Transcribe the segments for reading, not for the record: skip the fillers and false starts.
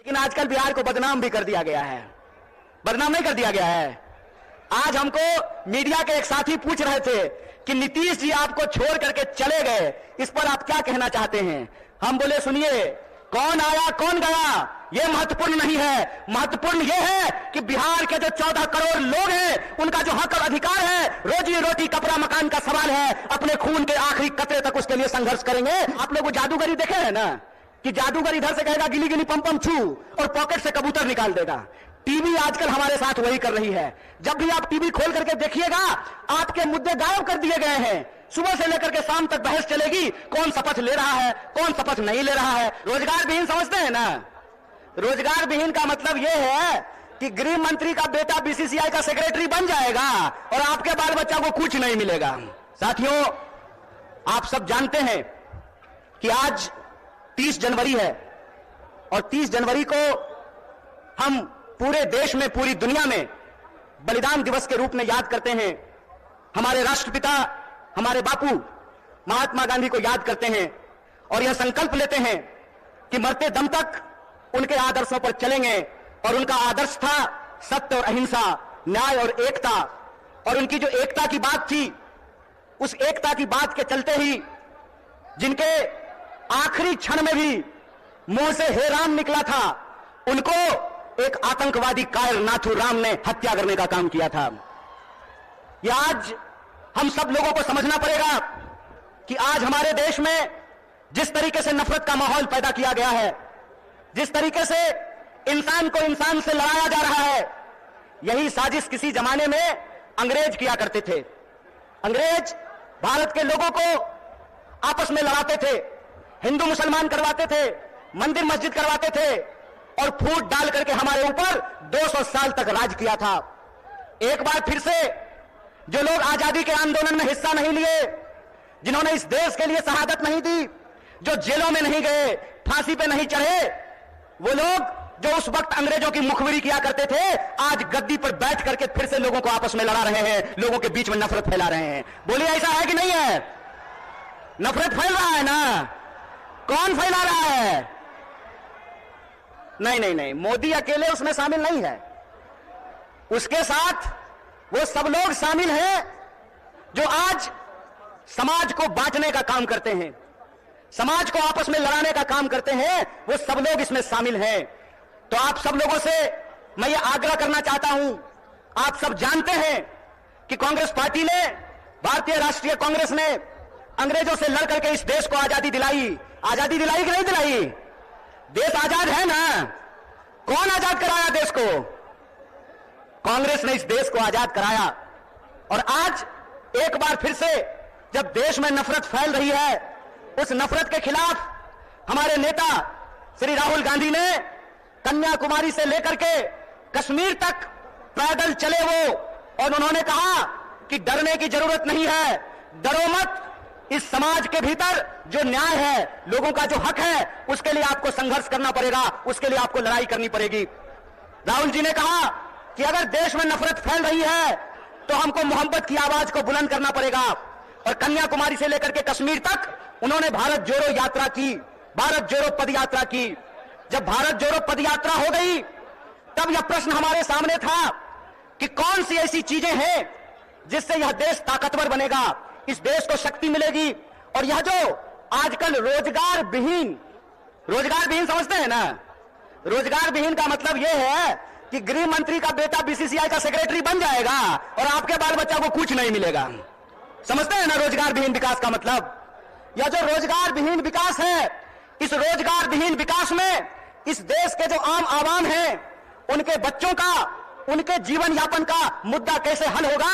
लेकिन आजकल बिहार को बदनाम भी कर दिया गया है। बदनाम नहीं कर दिया गया है। आज हमको मीडिया के एक साथी पूछ रहे थे कि नीतीश जी आपको छोड़ करके चले गए, इस पर आप क्या कहना चाहते हैं। हम बोले सुनिए, कौन आया कौन गया यह महत्वपूर्ण नहीं है। महत्वपूर्ण यह है कि बिहार के जो 14 करोड़ लोग हैं उनका जो हक और अधिकार है, रोजी रोटी कपड़ा मकान का सवाल है, अपने खून के आखिरी कतरे तक उसके लिए संघर्ष करेंगे। आप लोग वो जादूगरी देखे हैं ना कि जादूगर इधर से कहेगा गिली गिली पम पम छू और पॉकेट से कबूतर निकाल देगा। टीवी आजकल हमारे साथ वही कर रही है। जब भी आप टीवी खोल करके देखिएगा आपके मुद्दे गायब कर दिए गए हैं। सुबह से लेकर के शाम तक बहस चलेगी, कौन शपथ ले रहा है कौन शपथ नहीं ले रहा है। रोजगार विहीन समझते हैं ना। रोजगार विहीन का मतलब यह है कि गृह मंत्री का बेटा बीसीसीआई का सेक्रेटरी बन जाएगा और आपके बाल बच्चा को कुछ नहीं मिलेगा। साथियों, आप सब जानते हैं कि आज 30 जनवरी है और 30 जनवरी को हम पूरे देश में पूरी दुनिया में बलिदान दिवस के रूप में याद करते हैं। हमारे राष्ट्रपिता हमारे बापू महात्मा गांधी को याद करते हैं और यह संकल्प लेते हैं कि मरते दम तक उनके आदर्शों पर चलेंगे। और उनका आदर्श था सत्य और अहिंसा, न्याय और एकता। और उनकी जो एकता की बात थी, उस एकता की बात के चलते ही जिनके आखिरी क्षण में भी मुंह से हे राम निकला था, उनको एक आतंकवादी कायर नाथूराम ने हत्या करने का काम किया था। यह आज हम सब लोगों को समझना पड़ेगा कि आज हमारे देश में जिस तरीके से नफरत का माहौल पैदा किया गया है, जिस तरीके से इंसान को इंसान से लड़ाया जा रहा है, यही साजिश किसी जमाने में अंग्रेज किया करते थे। अंग्रेज भारत के लोगों को आपस में लड़ाते थे, हिंदू मुसलमान करवाते थे, मंदिर मस्जिद करवाते थे और फूट डाल करके हमारे ऊपर 200 साल तक राज किया था। एक बार फिर से जो लोग आजादी के आंदोलन में हिस्सा नहीं लिए, जिन्होंने इस देश के लिए शहादत नहीं दी, जो जेलों में नहीं गए, फांसी पे नहीं चढ़े, वो लोग जो उस वक्त अंग्रेजों की मुखबिरी किया करते थे, आज गद्दी पर बैठ करके फिर से लोगों को आपस में लड़ा रहे हैं, लोगों के बीच में नफरत फैला रहे हैं। बोलिए, ऐसा है कि नहीं है? नफरत फैल रहा है ना? कौन फैला रहा है? नहीं नहीं नहीं, मोदी अकेले उसमें शामिल नहीं है। उसके साथ वो सब लोग शामिल हैं जो आज समाज को बांटने का काम करते हैं, समाज को आपस में लड़ाने का काम करते हैं। वो सब लोग इसमें शामिल हैं। तो आप सब लोगों से मैं ये आग्रह करना चाहता हूं, आप सब जानते हैं कि कांग्रेस पार्टी ने, भारतीय राष्ट्रीय कांग्रेस ने अंग्रेजों से लड़ करके इस देश को आजादी दिलाई। आजादी दिलाई कि नहीं दिलाई? देश आजाद है ना? कौन आजाद कराया देश को? कांग्रेस ने इस देश को आजाद कराया। और आज एक बार फिर से जब देश में नफरत फैल रही है, उस नफरत के खिलाफ हमारे नेता श्री राहुल गांधी ने कन्याकुमारी से लेकर के कश्मीर तक पैदल चले वो, और उन्होंने कहा कि डरने की जरूरत नहीं है, डरो मत। इस समाज के भीतर जो न्याय है, लोगों का जो हक है, उसके लिए आपको संघर्ष करना पड़ेगा, उसके लिए आपको लड़ाई करनी पड़ेगी। राहुल जी ने कहा कि अगर देश में नफरत फैल रही है तो हमको मोहब्बत की आवाज को बुलंद करना पड़ेगा। और कन्याकुमारी से लेकर के कश्मीर तक उन्होंने भारत जोड़ो यात्रा की, भारत जोड़ो पद यात्रा की। जब भारत जोड़ो पद यात्रा हो गई, तब यह प्रश्न हमारे सामने था कि कौन सी ऐसी चीजें हैं जिससे यह देश ताकतवर बनेगा, इस देश को शक्ति मिलेगी। और यह जो आजकल रोजगार विहीन समझते हैं ना? रोजगार विहीन का मतलब यह है कि गृह मंत्री का बेटा बीसीसीआई का सेक्रेटरी बन जाएगा और आपके बाल बच्चा को कुछ नहीं मिलेगा। समझते हैं ना रोजगार विहीन विकास का मतलब? यह जो रोजगार विहीन विकास है, इस रोजगार विहीन विकास में इस देश के जो आम आवाम हैं, उनके बच्चों का, उनके जीवन यापन का मुद्दा कैसे हल होगा।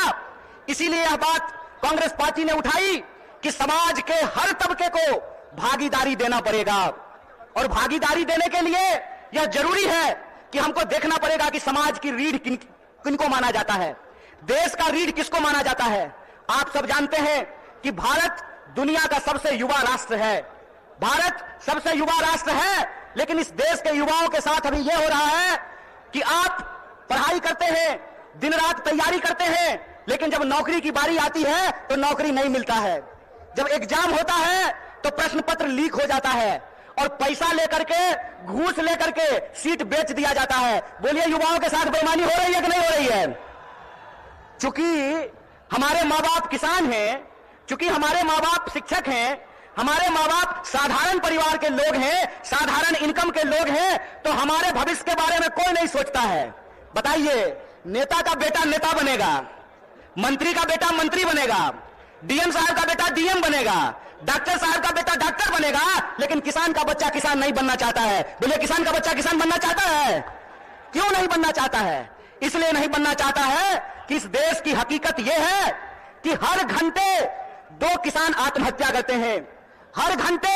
इसीलिए यह बात कांग्रेस पार्टी ने उठाई कि समाज के हर तबके को भागीदारी देना पड़ेगा। और भागीदारी देने के लिए यह जरूरी है कि हमको देखना पड़ेगा कि समाज की रीढ़ किनको माना जाता है, देश का रीढ़ किसको माना जाता है। आप सब जानते हैं कि भारत दुनिया का सबसे युवा राष्ट्र है। भारत सबसे युवा राष्ट्र है, लेकिन इस देश के युवाओं के साथ अभी यह हो रहा है कि आप पढ़ाई करते हैं, दिन रात तैयारी करते हैं, लेकिन जब नौकरी की बारी आती है तो नौकरी नहीं मिलता है। जब एग्जाम होता है तो प्रश्न पत्र लीक हो जाता है और पैसा लेकर के, घूस लेकर के सीट बेच दिया जाता है। बोलिए युवाओं के साथ बेईमानी हो रही है कि नहीं हो रही है? चूंकि हमारे माँ बाप किसान हैं, चूंकि हमारे माँ बाप शिक्षक हैं, हमारे माँ बाप साधारण परिवार के लोग हैं, साधारण इनकम के लोग हैं, तो हमारे भविष्य के बारे में कोई नहीं सोचता है। बताइए, नेता का बेटा नेता बनेगा, मंत्री का बेटा मंत्री बनेगा, डीएम साहब का बेटा डीएम बनेगा, डॉक्टर साहब का बेटा डॉक्टर बनेगा, लेकिन किसान का बच्चा किसान नहीं बनना चाहता है। बोले किसान का बच्चा किसान बनना चाहता है? क्यों नहीं बनना चाहता है? इसलिए नहीं बनना चाहता है कि इस देश की हकीकत यह है कि हर घंटे 2 किसान आत्महत्या करते हैं, हर घंटे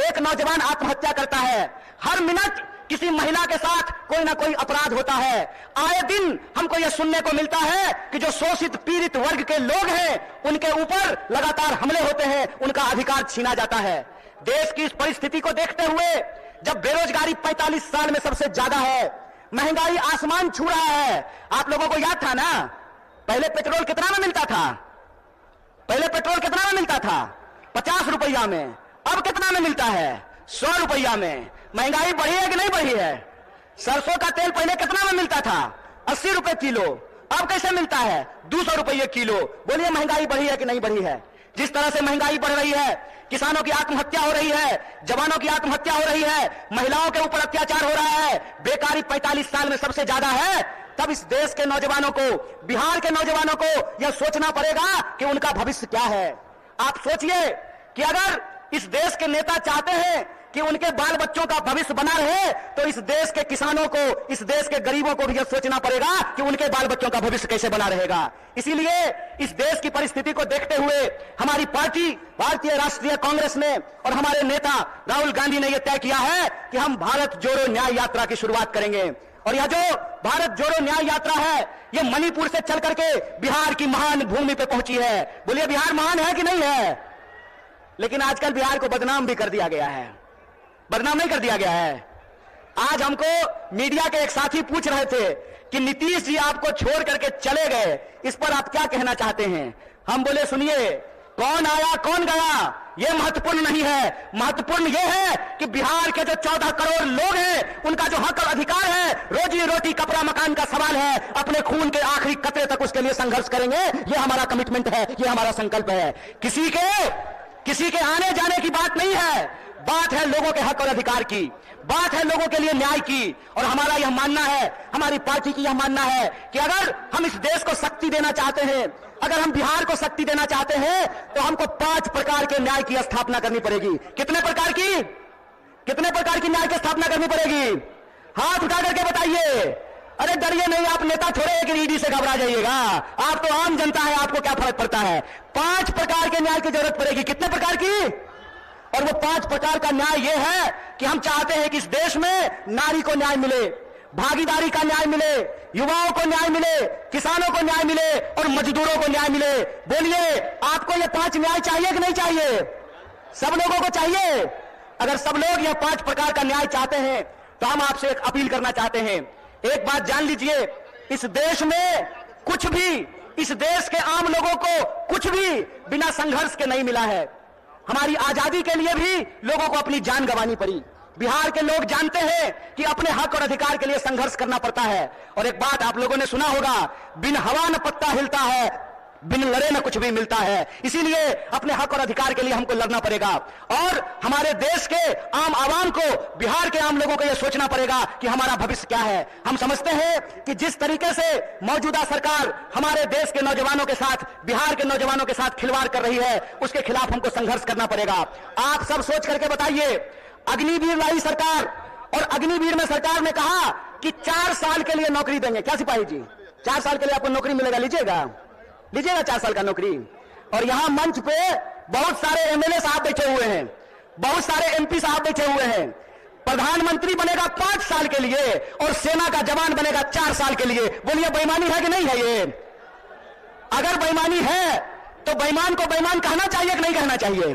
एक नौजवान आत्महत्या करता है, हर मिनट किसी महिला के साथ कोई ना कोई अपराध होता है। आए दिन हमको यह सुनने को मिलता है कि जो शोषित पीड़ित वर्ग के लोग हैं उनके ऊपर लगातार हमले होते हैं, उनका अधिकार छीना जाता है। देश की इस परिस्थिति को देखते हुए, जब बेरोजगारी 45 साल में सबसे ज्यादा है, महंगाई आसमान छू रहा है। आप लोगों को याद था ना, पहले पेट्रोल कितना में मिलता था? पहले पेट्रोल कितना में मिलता था? 50 रुपया में। अब कितना में मिलता है? 100 रुपया में। महंगाई बढ़ी है कि नहीं बढ़ी है? सरसों का तेल पहले कितना में मिलता था? 80 रुपए किलो। अब कैसे मिलता है? 200 रुपये किलो। बोलिए महंगाई बढ़ी है कि नहीं बढ़ी है? जिस तरह से महंगाई बढ़ रही है, किसानों की आत्महत्या हो रही है, जवानों की आत्महत्या हो रही है, महिलाओं के ऊपर अत्याचार हो रहा है, बेकारी 45 साल में सबसे ज्यादा है, तब इस देश के नौजवानों को, बिहार के नौजवानों को यह सोचना पड़ेगा कि उनका भविष्य क्या है। आप सोचिए कि अगर इस देश के नेता चाहते हैं कि उनके बाल बच्चों का भविष्य बना रहे, तो इस देश के किसानों को, इस देश के गरीबों को भी यह सोचना पड़ेगा कि उनके बाल बच्चों का भविष्य कैसे बना रहेगा। इसीलिए इस देश की परिस्थिति को देखते हुए हमारी पार्टी भारतीय राष्ट्रीय कांग्रेस ने और हमारे नेता राहुल गांधी ने यह तय किया है कि हम भारत जोड़ो न्याय यात्रा की शुरुआत करेंगे। और यह जो भारत जोड़ो न्याय यात्रा है, यह मणिपुर से चल करके बिहार की महान भूमि पे पहुंची है। बोलिए बिहार महान है कि नहीं है? लेकिन आजकल बिहार को बदनाम भी कर दिया गया है। बदनाम नहीं कर दिया गया है? आज हमको मीडिया के एक साथी पूछ रहे थे कि नीतीश जी आपको छोड़ करके चले गए, इस पर आप क्या कहना चाहते हैं? हम बोले सुनिए, कौन आया कौन गया यह महत्वपूर्ण नहीं है। महत्वपूर्ण यह है कि बिहार के जो 14 करोड़ लोग हैं, उनका जो हक और अधिकार है, रोजी रोटी कपड़ा मकान का सवाल है, अपने खून के आखिरी कतरे तक उसके लिए संघर्ष करेंगे। यह हमारा कमिटमेंट है, यह हमारा संकल्प है। किसी के आने जाने की बात नहीं है, बात है लोगों के हक और अधिकार की, बात है लोगों के लिए न्याय की। और हमारा यह मानना है, हमारी पार्टी की यह मानना है कि अगर हम इस देश को शक्ति देना चाहते हैं, अगर हम बिहार को शक्ति देना चाहते हैं, तो हमको 5 प्रकार के न्याय की स्थापना करनी पड़ेगी। कितने प्रकार की न्याय की स्थापना करनी पड़ेगी? हाथ उठा करके बताइए। अरे डरिए नहीं, आप नेता थोड़े एक ईडी से घबरा जाइएगा। आप तो आम जनता है, आपको क्या फर्क पड़ता है? 5 प्रकार के न्याय की जरूरत पड़ेगी। कितने प्रकार की? और वो 5 प्रकार का न्याय ये है कि हम चाहते हैं कि इस देश में नारी को न्याय मिले, भागीदारी का न्याय मिले, युवाओं को न्याय मिले, किसानों को न्याय मिले और मजदूरों को न्याय मिले। बोलिए आपको ये 5 न्याय चाहिए कि नहीं चाहिए? सब लोगों को चाहिए। अगर सब लोग यह 5 प्रकार का न्याय चाहते हैं, तो हम आपसे एक अपील करना चाहते हैं। एक बात जान लीजिए, इस देश में कुछ भी, इस देश के आम लोगों को कुछ भी बिना संघर्ष के नहीं मिला है। हमारी आजादी के लिए भी लोगों को अपनी जान गंवानी पड़ी। बिहार के लोग जानते हैं कि अपने हक और अधिकार के लिए संघर्ष करना पड़ता है। और एक बात आप लोगों ने सुना होगा, बिन हवा न पत्ता हिलता है, बिन लड़े न कुछ भी मिलता है। इसीलिए अपने हक और अधिकार के लिए हमको लड़ना पड़ेगा। और हमारे देश के आम आवाम को, बिहार के आम लोगों को यह सोचना पड़ेगा कि हमारा भविष्य क्या है। हम समझते हैं कि जिस तरीके से मौजूदा सरकार हमारे देश के नौजवानों के साथ, बिहार के नौजवानों के साथ खिलवाड़ कर रही है, उसके खिलाफ हमको संघर्ष करना पड़ेगा। आप सब सोच करके बताइए, अग्निवीर लाई सरकार, और अग्निवीर में सरकार ने कहा कि 4 साल के लिए नौकरी देंगे। क्या सिपाही जी, 4 साल के लिए आपको नौकरी मिलेगा? लीजिएगा 4 साल का नौकरी। और यहां मंच पे बहुत सारे एमएलए साहब बैठे हुए हैं, बहुत सारे एमपी साहब बैठे हुए हैं। प्रधानमंत्री बनेगा 5 साल के लिए और सेना का जवान बनेगा 4 साल के लिए। बोलिए बेईमानी है कि नहीं है? ये अगर बेईमानी है तो बेईमान को बेईमान कहना चाहिए कि नहीं कहना चाहिए?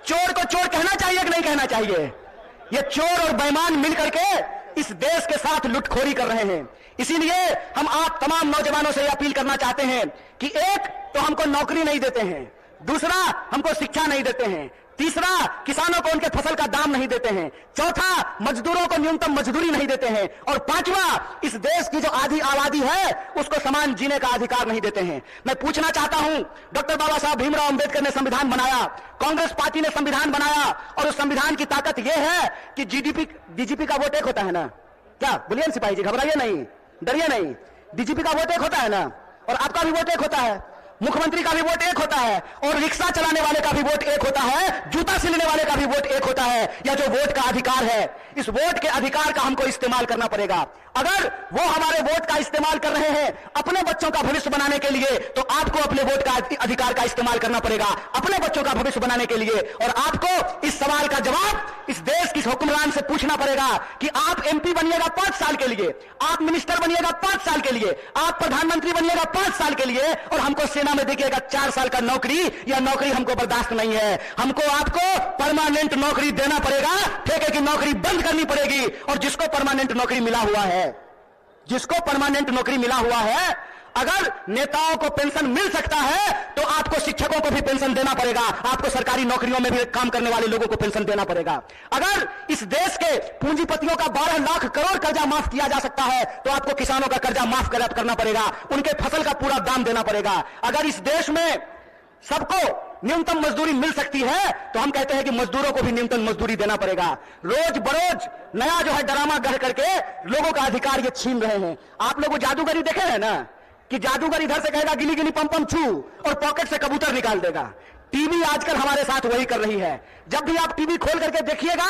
चोर को चोर कहना चाहिए कि नहीं कहना चाहिए? ये चोर और बेईमान मिलकर के इस देश के साथ लुटखोरी कर रहे हैं। इसीलिए हम आप तमाम नौजवानों से अपील करना चाहते हैं कि एक तो हमको नौकरी नहीं देते हैं, दूसरा हमको शिक्षा नहीं देते हैं, तीसरा, किसानों को उनके फसल का दाम नहीं देते हैं। चौथा, मजदूरों को न्यूनतम मजदूरी नहीं देते हैं। और पांचवा, इस देश की जो आधी आबादी है उसको समान जीने का अधिकार नहीं देते हैं। मैं पूछना चाहता हूं, डॉक्टर बाबा साहब भीमराव अंबेडकर ने संविधान बनाया, कांग्रेस पार्टी ने संविधान बनाया, और उस संविधान की ताकत यह है कि डीजीपी का वोट एक होता है ना? क्या बोलिए सिपाही जी, घबराइए नहीं, डरिए नहीं। डीजीपी का वोट एक होता है ना, और आपका भी वोट एक होता है, मुख्यमंत्री का भी वोट एक होता है, और रिक्शा चलाने वाले का भी वोट एक होता है, जूता सिलने वाले का भी वोट एक होता है। यह जो वोट का अधिकार है, इस वोट के अधिकार का हमको इस्तेमाल करना पड़ेगा। अगर वो हमारे वोट का इस्तेमाल कर रहे हैं अपने बच्चों का भविष्य बनाने के लिए, तो आपको अपने वोट का अधिकार का इस्तेमाल करना पड़ेगा अपने बच्चों का भविष्य बनाने के लिए। और आपको इस सवाल का जवाब इस देश के हुक्मरान से पूछना पड़ेगा कि आप एमपी बनिएगा 5 साल के लिए, आप मिनिस्टर बनिएगा 5 साल के लिए, आप प्रधानमंत्री बनिएगा 5 साल के लिए, और हमको सेना में देखिएगा 4 साल का नौकरी। यह नौकरी हमको बर्दाश्त नहीं है। हमको आपको परमानेंट नौकरी देना पड़ेगा, ठेके की नौकरी बंद करनी पड़ेगी। और जिसको परमानेंट नौकरी मिला हुआ है, जिसको परमानेंट नौकरी मिला हुआ है, अगर नेताओं को पेंशन मिल सकता है तो आपको शिक्षकों को भी पेंशन देना पड़ेगा, आपको सरकारी नौकरियों में भी काम करने वाले लोगों को पेंशन देना पड़ेगा। अगर इस देश के पूंजीपतियों का 12 लाख करोड़ कर्जा माफ किया जा सकता है तो आपको किसानों का कर्जा माफ करना पड़ेगा, उनके फसल का पूरा दाम देना पड़ेगा। अगर इस देश में सबको न्यूनतम मजदूरी मिल सकती है तो हम कहते हैं कि मजदूरों को भी न्यूनतम मजदूरी देना पड़ेगा। रोज बरोज नया जो है ड्रामा गढ़ करके लोगों का अधिकार ये छीन रहे हैं। आप लोग जादूगरी देखे हैं ना, कि जादूगर इधर से कहेगा गिली गिली पम पम छू, और पॉकेट से कबूतर निकाल देगा। टीवी आजकल हमारे साथ वही कर रही है। जब भी आप टीवी खोल करके देखिएगा,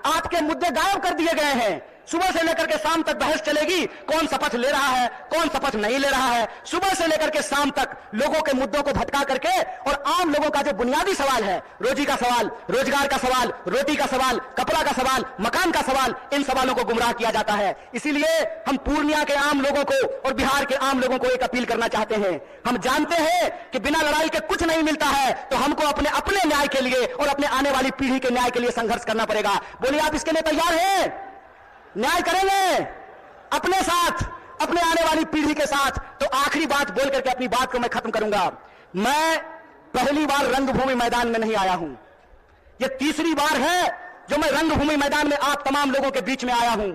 आपके मुद्दे गायब कर दिए गए हैं। सुबह से लेकर के शाम तक बहस चलेगी, कौन शपथ ले रहा है, कौन शपथ नहीं ले रहा है। सुबह से लेकर के शाम तक लोगों के मुद्दों को भटका करके, और आम लोगों का जो बुनियादी सवाल है, रोजी का सवाल, रोजगार का सवाल, रोटी का सवाल, कपड़ा का सवाल, मकान का सवाल, इन सवालों को गुमराह किया जाता है। इसीलिए हम पूर्णिया के आम लोगों को और बिहार के आम लोगों को एक अपील करना चाहते हैं। हम जानते हैं कि बिना लड़ाई के कुछ नहीं मिलता है, तो हमको अपने न्याय के लिए और अपने आने वाली पीढ़ी के न्याय के लिए संघर्ष करना पड़ेगा। बोलिए, आप इसके लिए तैयार हैं? न्याय करेंगे अपने साथ, अपने आने वाली पीढ़ी के साथ। तो आखिरी बात बोल करके अपनी बात को मैं खत्म करूंगा। मैं पहली बार रंगभूमि मैदान में नहीं आया हूं, यह तीसरी बार है जो मैं रंगभूमि मैदान में आप तमाम लोगों के बीच में आया हूं।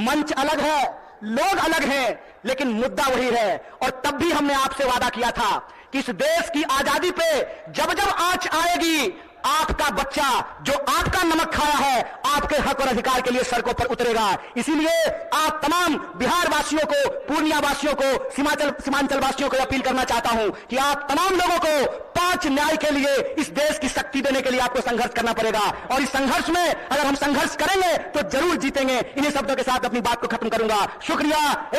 मंच अलग है, लोग अलग हैं, लेकिन मुद्दा वही है। और तब भी हमने आपसे वादा किया था कि इस देश की आजादी पे जब जब आंच आएगी, आपका बच्चा जो आपका नमक खाया है, आपके हक और अधिकार के लिए सड़कों पर उतरेगा। इसीलिए आप तमाम बिहार वासियों को, पूर्णिया वासियों को, सीमांचल वासियों को अपील करना चाहता हूं कि आप तमाम लोगों को 5 न्याय के लिए, इस देश की शक्ति देने के लिए आपको संघर्ष करना पड़ेगा। और इस संघर्ष में अगर हम संघर्ष करेंगे तो जरूर जीतेंगे। इन्हीं शब्दों के साथ अपनी बात को खत्म करूंगा। शुक्रिया।